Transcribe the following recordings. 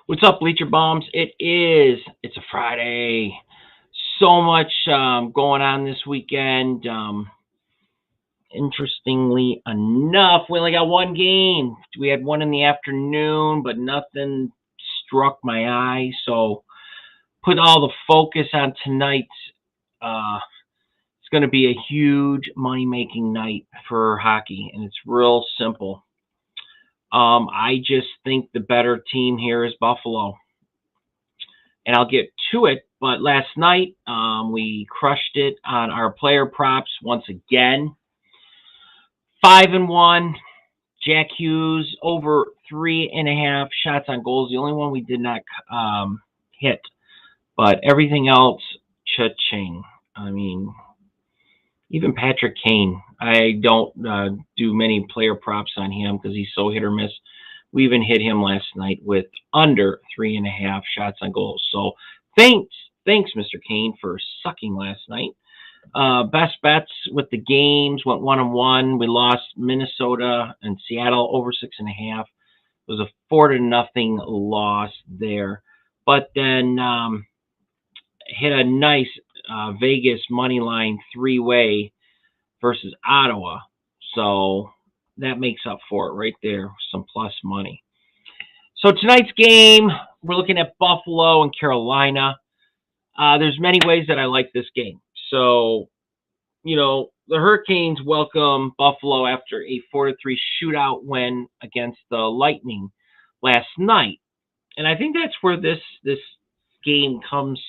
What's up, Bleacher Bombs? It's a Friday. So much going on this weekend. Interestingly enough, we only got one game. We had one in the afternoon, but nothing struck my eye. So put all the focus on tonight. It's going to be a huge money making night for hockey, and it's real simple. I just think the better team here is Buffalo, and I'll get to it. But last night, we crushed it on our player props once again. 5-1. Jack Hughes over 3.5 shots on goals. The only one we did not hit, but everything else, cha-ching. I mean, even Patrick Kane. I don't do many player props on him because he's so hit or miss. We even hit him last night with under 3.5 shots on goals. So thanks, Mr. Kane, for sucking last night. Best bets with the games went 1-1. We lost Minnesota and Seattle over 6.5. It was a 4-0 loss there. But then hit a nice Vegas money line 3-way versus Ottawa. So that makes up for it right there. Some plus money. So tonight's game, we're looking at Buffalo and Carolina. There's many ways that I like this game. So, the Hurricanes welcome Buffalo after a 4-3 shootout win against the Lightning last night. And I think that's where this game comes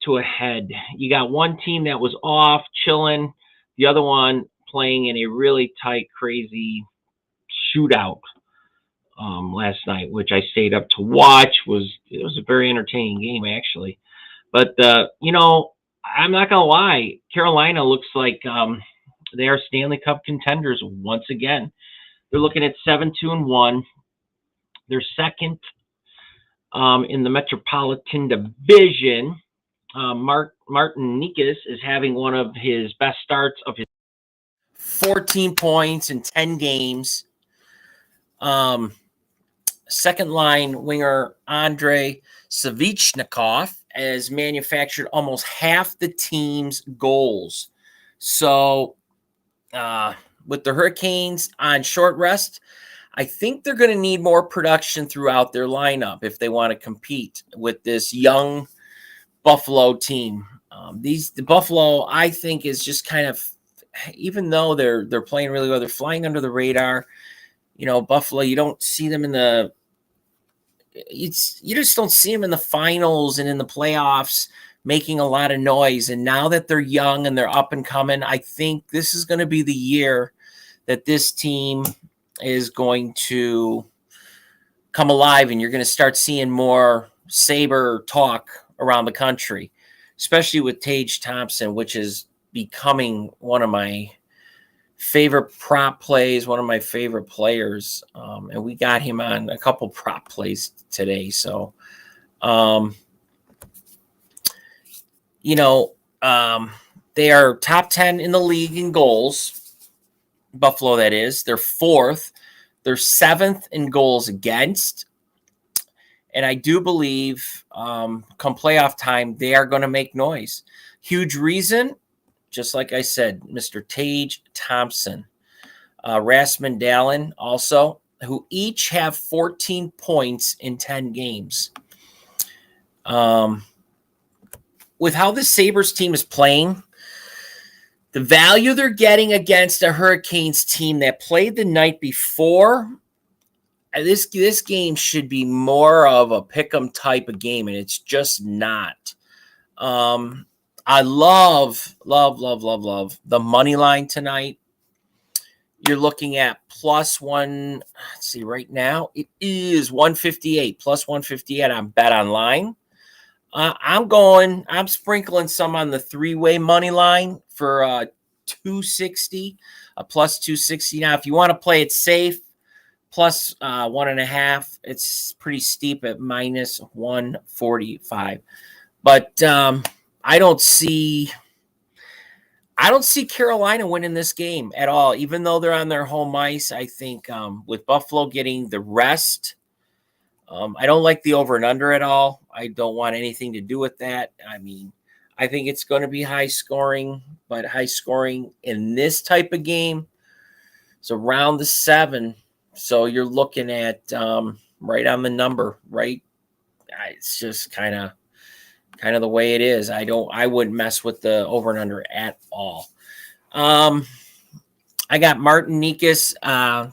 to a head. You got one team that was off, chilling, the other one playing in a really tight, crazy shootout last night, which I stayed up to watch. It was a very entertaining game, actually. But, I'm not going to lie. Carolina looks like they are Stanley Cup contenders once again. They're looking at 7-2-1. They're second in the Metropolitan Division. Martin Nikas is having one of his best starts of his 14 points in 10 games. Second line winger Andrei Savchnikov has manufactured almost half the team's goals. So with the Hurricanes on short rest, I think they're going to need more production throughout their lineup if they want to compete with this young Buffalo team. The Buffalo, I think, is just kind of, even though they're playing really well, they're flying under the radar. Buffalo, you don't see them you just don't see them in the finals and in the playoffs making a lot of noise. And now that they're young and they're up and coming, I think this is going to be the year that this team is going to come alive, and you're going to start seeing more Sabre talk around the country, especially with Tage Thompson, which is becoming one of my favorite prop plays, one of my favorite players. And we got him on a couple prop plays today. So, they are top 10 in the league in goals. Buffalo, that is. They're fourth. They're seventh in goals against. And I do believe come playoff time, they are going to make noise. Huge reason, just like I said, Mr. Tage Thompson, Rasmus Dahlin also, who each have 14 points in 10 games. With how the Sabres team is playing, the value they're getting against a Hurricanes team that played the night before, this game should be more of a pick-em type of game, and it's just not. I love the money line tonight. You're looking at plus one. Let's see, right now it is 158, plus 158 on Bet Online. I'm sprinkling some on the 3-way money line for 260, a plus 260. Now, if you want to play it safe, plus 1.5, it's pretty steep at minus 145. But I don't see Carolina winning this game at all, even though they're on their home ice. I think with Buffalo getting the rest I don't like the over and under at all. I don't want anything to do with that. I mean, I think it's going to be high scoring, but high scoring in this type of game is around the 7. So you're looking at right on the number, right? It's just kind of the way it is. I wouldn't mess with the over and under at all. I got Martin Nikas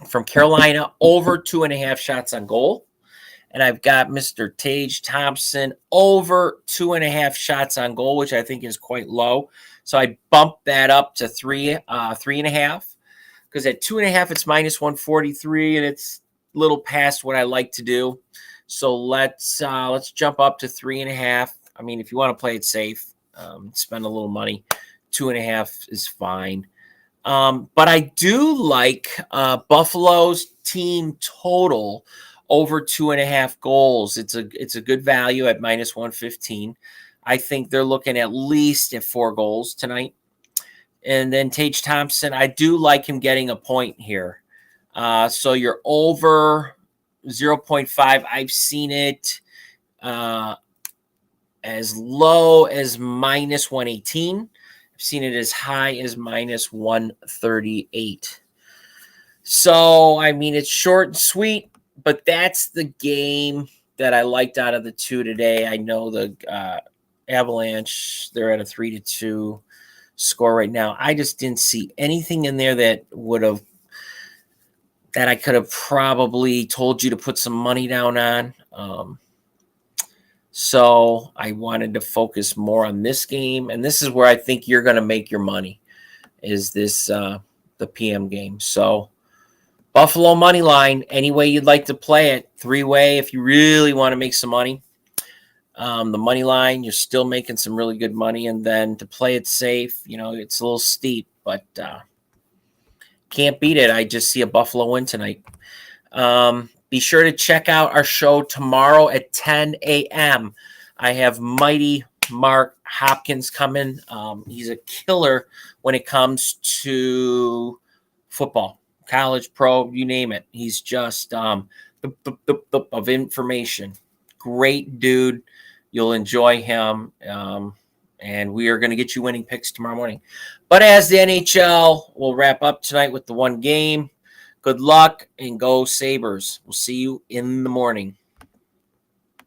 from Carolina over 2.5 shots on goal. And I've got Mr. Tage Thompson over 2.5 shots on goal, which I think is quite low. So I bumped that up to 3.5, because at 2.5 it's minus 143, and it's a little past what I like to do. So let's jump up to 3.5. I mean, if you want to play it safe, spend a little money, 2.5 is fine. But I do like Buffalo's team total over 2.5 goals. It's a good value at minus 115. I think they're looking at least at 4 goals tonight. And then Tage Thompson, I do like him getting a point here. So you're over 0.5. I've seen it as low as minus 118. I've seen it as high as minus 138. So, I mean, it's short and sweet, but that's the game that I liked out of the two today. I know the Avalanche, they're at a 3-2 score right now. I just didn't see anything in there that I could have probably told you to put some money down on. So I wanted to focus more on this game, and this is where I think you're going to make your money, is this the PM game. So Buffalo money line, any way you'd like to play it, 3-way if you really want to make some money. The money line, you're still making some really good money, and then to play it safe, it's a little steep, but can't beat it. I just see a Buffalo win tonight. Be sure to check out our show tomorrow at 10 a.m. I have Mighty Mark Hopkins coming. He's a killer when it comes to football, college, pro, you name it. He's just of information. Great dude. You'll enjoy him. And we are going to get you winning picks tomorrow morning. But as the NHL will wrap up tonight with the one game, good luck and go Sabres. We'll see you in the morning.